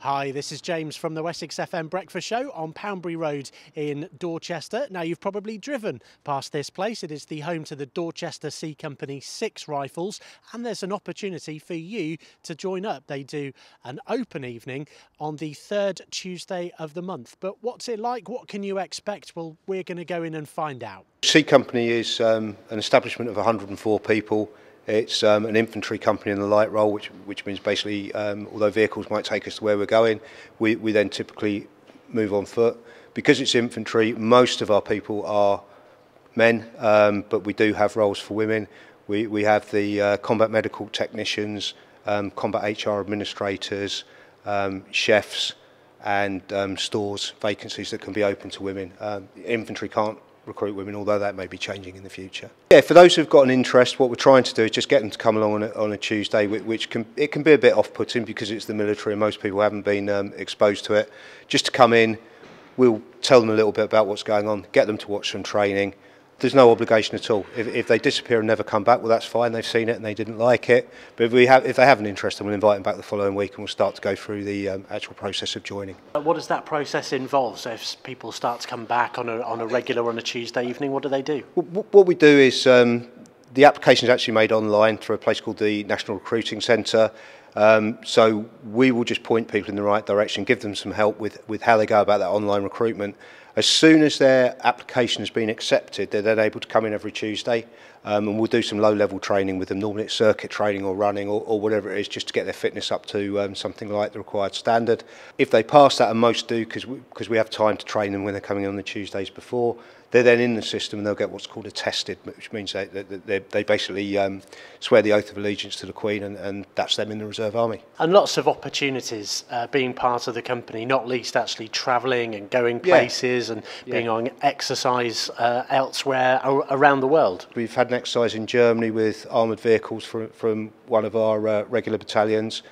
Hi, this is James from the Wessex FM Breakfast Show on Poundbury Road in Dorchester. Now, you've probably driven past this place. It is the home to the Dorchester C Company 6 rifles, and there's an opportunity for you to join up. They do an open evening on the third Tuesday of the month. But what's it like? What can you expect? Well, we're going to go in and find out. C Company is an establishment of 104 people. It's an infantry company in the light role, which means basically, although vehicles might take us to where we're going, we then typically move on foot. Because it's infantry, most of our people are men, but we do have roles for women. We have the combat medical technicians, combat HR administrators, chefs, and stores vacancies that can be open to women. Infantry can't recruit women, although that may be changing in the future. Yeah, for those who've got an interest, what we're trying to do is just get them to come along on a Tuesday, which can be a bit off-putting because it's the military and most people haven't been exposed to it. Just to come in, we'll tell them a little bit about what's going on, get them to watch some training. There's no obligation at all. If they disappear and never come back, well, that's fine. They've seen it and they didn't like it. But if they have an interest, then we'll invite them back the following week and we'll start to go through the actual process of joining. What does that process involve? So if people start to come back on a regular on a Tuesday evening, what do they do? What we do is the application is actually made online through a place called the National Recruiting Centre. So we will just point people in the right direction, give them some help with how they go about that online recruitment. As soon as their application has been accepted, they're then able to come in every Tuesday, and we'll do some low-level training with them. Normally it's circuit training or running or whatever it is, just to get their fitness up to something like the required standard. If they pass that, and most do, because we have time to train them when they're coming on the Tuesdays before, they're then in the system and they'll get what's called a tested, which means they basically swear the oath of allegiance to the Queen, and that's them in the Reserve Army. And lots of opportunities being part of the company, not least actually travelling and going places and being on exercise elsewhere around the world. We've had an exercise in Germany with armoured vehicles from one of our regular battalions,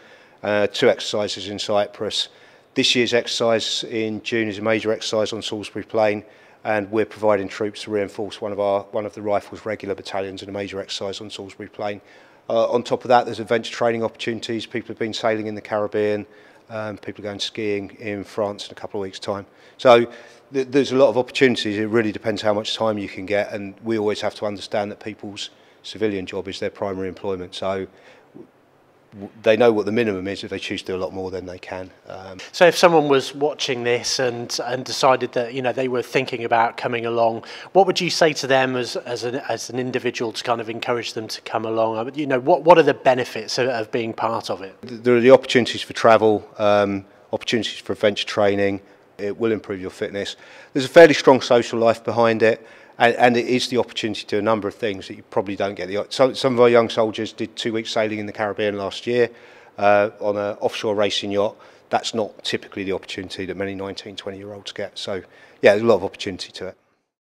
2 exercises in Cyprus. This year's exercise in June is a major exercise on Salisbury Plain, and we're providing troops to reinforce one of the Rifles regular battalions in a major exercise on Salisbury Plain. On top of that, there's adventure training opportunities. People have been sailing in the Caribbean, people are going skiing in France in a couple of weeks' time. So there's a lot of opportunities. It really depends how much time you can get, and we always have to understand that people's civilian job is their primary employment. So they know what the minimum is. If they choose to do a lot more, then they can. So if someone was watching this and decided that they were thinking about coming along, what would you say to them as an individual to kind of encourage them to come along? What are the benefits of being part of it? There are the opportunities for travel, opportunities for adventure training. It will improve your fitness. There's a fairly strong social life behind it. And it is the opportunity to do a number of things that you probably don't get. Some of our young soldiers did 2 weeks sailing in the Caribbean last year on an offshore racing yacht. That's not typically the opportunity that many 19, 20-year-olds get. So, yeah, there's a lot of opportunity to it.